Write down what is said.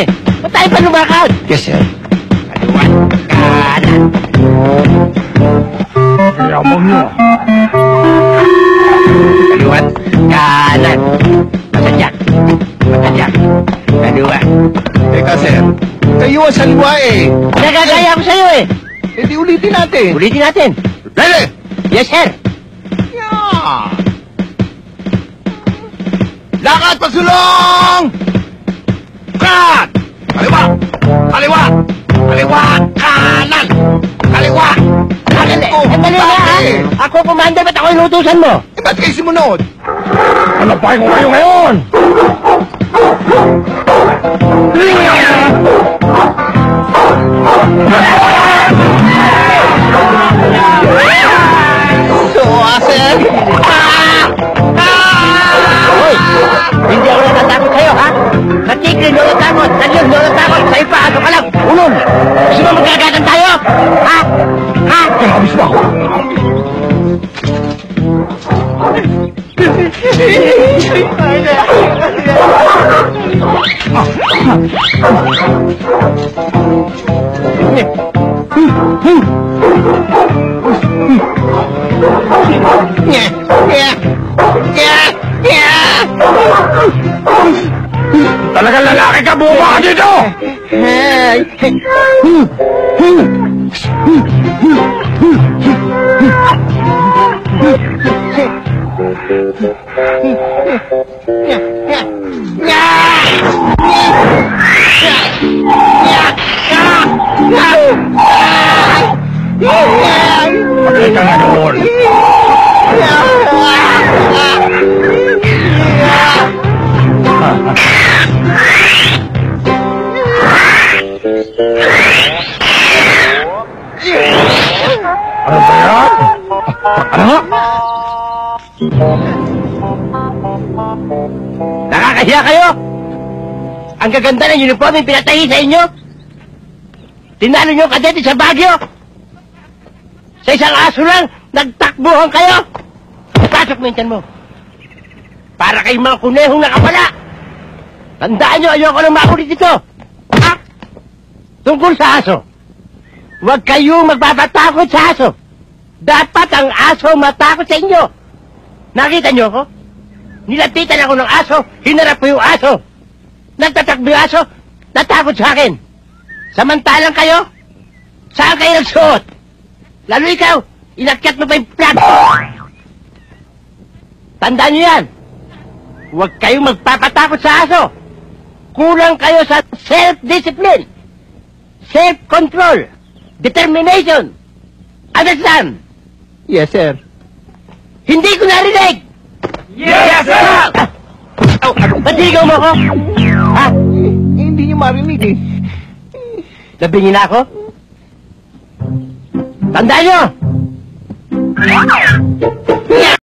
eh. Ba't tayo pa lumakad? Yes, sir. Kaliwan, kanan. Yabang niyo. Kaliwan, kanan. Masadyak. Masadyak. Kaliwa. Teka, sir. Kayo ang saliwa eh. Nagagaya ko sa'yo eh. Hindi ulitin natin. Ulitin natin. Ready? Yes, sir. Yeah. Lakad pagsulong! Cut! Kaliwa! Kaliwa! Kaliwa! Kanan! Kaliwa! Kanan ko! Dali nga ha. Ako commander, ba't ako inutusan mo? Ba't kayo simunod? Hanapay ko kayo ngayon! Sir! Hoy! Hindi ako natatakot sa'yo, ha? Natigil, no natakot. Nagyon, no natakot. Sa'yo pa, ano ka lang? Ulol! Gusto mo magkagatan tayo? Ha? Ha? Kabis ba ako? Talagang lalaki ka, buka ka dito! Patay ka nga doon! Ano ba yan? Ano? Nakakahiya kayo! Ang gaganda ng uniform yung pinatahi sa inyo! Tinalo nyo kadete sa Baguio! Sa isang aso lang, nagtakbuhan kayo! Pasok mo yung tiyan mo! Para kayong mga kunehong nakapala! Tandaan nyo, ayoko nang makulit dito! Ha? Tungkol sa aso, huwag kayong magpapatakot sa aso! Dapat ang aso matakot sa inyo! Nakita nyo ako? Nilapitan ako ng aso, hinarap ko yung aso! Nagtatakbo yung aso, natakot sa akin! Samantalang kayo, saan kayo nagsuot? Lalo ikaw, inakyat mo pa yung plato! Tandaan nyo yan! Huwag kayong magpapatakot sa aso! Kulang kayo sa self-discipline! Self-control! Determination! Understand? Yes, sir. Hindi ko narinig! Yes, sir! Ba't higaw mo ko? Ha? Hindi niyo marinig eh. Nabingin na ako? Tandaan nyo!